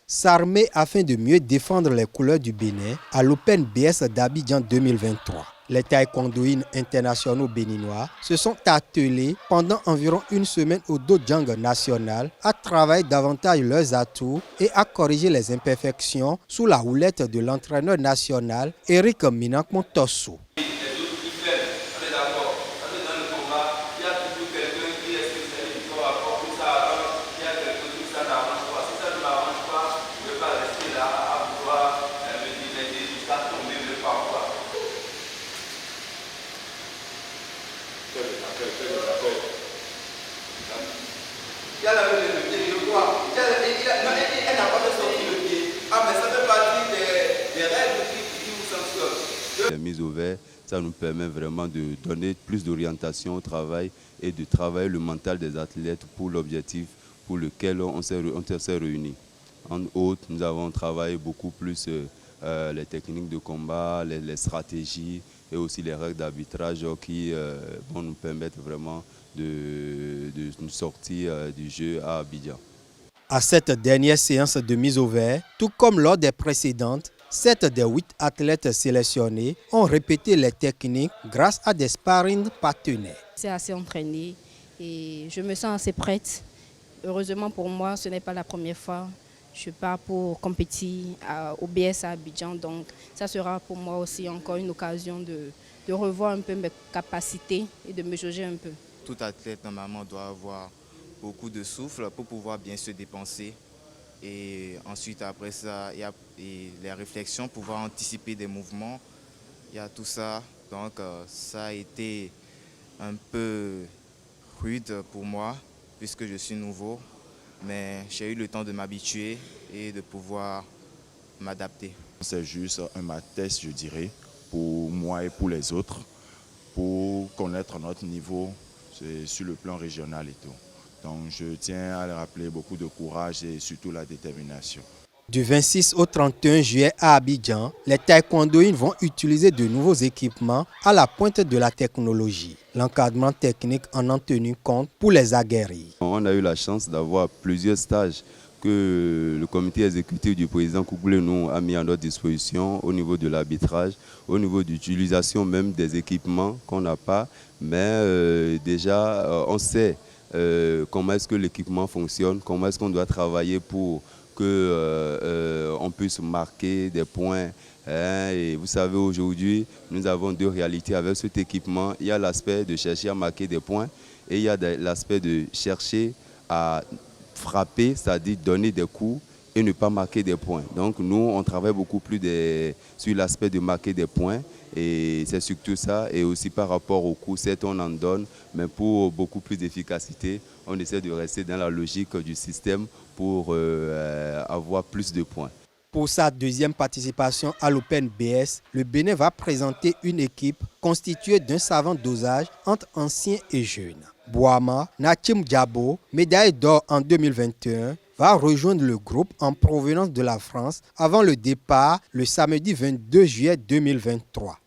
S'armer afin de mieux défendre les couleurs du Bénin à l'Open BS d'Abidjan 2023. Les taekwondoïnes internationaux béninois se sont attelés pendant environ une semaine au Dojang national à travailler davantage leurs atouts et à corriger les imperfections sous la houlette de l'entraîneur national Eric Minankmo-Tosso. La mise au vert, ça nous permet vraiment de donner plus d'orientation au travail et de travailler le mental des athlètes pour l'objectif pour lequel on s'est réunis. En outre, nous avons travaillé beaucoup plus les techniques de combat, les stratégies et aussi les règles d'arbitrage qui vont nous permettre vraiment de nous sortir du jeu à Abidjan. À cette dernière séance de mise au vert, tout comme lors des précédentes, 7 des 8 athlètes sélectionnés ont répété les techniques grâce à des sparring partenaires. C'est assez entraîné et je me sens assez prête. Heureusement pour moi, ce n'est pas la première fois. Je pars pour compétir au BS à Abidjan, donc ça sera pour moi aussi encore une occasion de revoir un peu mes capacités et de me jauger un peu. Tout athlète normalement doit avoir beaucoup de souffle pour pouvoir bien se dépenser. Et ensuite, après ça, il y a les réflexions, pouvoir anticiper des mouvements. Il y a tout ça. Donc, ça a été un peu rude pour moi, puisque je suis nouveau. Mais j'ai eu le temps de m'habituer et de pouvoir m'adapter. C'est juste un test, je dirais, pour moi et pour les autres, pour connaître notre niveau sur le plan régional et tout. Donc je tiens à le rappeler, beaucoup de courage et surtout la détermination. Du 26 au 31 juillet à Abidjan, les taekwondoïnes vont utiliser de nouveaux équipements à la pointe de la technologie. L'encadrement technique en a tenu compte pour les aguerris. On a eu la chance d'avoir plusieurs stages que le comité exécutif du président Kougoulé nous a mis à notre disposition au niveau de l'arbitrage, au niveau de l'utilisation même des équipements qu'on n'a pas. Mais déjà, on sait comment est-ce que l'équipement fonctionne, comment est-ce qu'on doit travailler pour qu'on puisse marquer des points. Et vous savez, aujourd'hui, nous avons deux réalités avec cet équipement. Il y a l'aspect de chercher à marquer des points et il y a l'aspect de chercher à frapper, c'est-à-dire donner des coups et ne pas marquer des points. Donc nous, on travaille beaucoup plus sur l'aspect de marquer des points. Et c'est surtout ça, et aussi par rapport au coup, certes on en donne, mais pour beaucoup plus d'efficacité, on essaie de rester dans la logique du système pour avoir plus de points. Pour sa deuxième participation à l'Open BS, le Bénin va présenter une équipe constituée d'un savant dosage entre anciens et jeunes. Bouama Nachim Diabo, médaille d'or en 2021, va rejoindre le groupe en provenance de la France avant le départ le samedi 22 juillet 2023.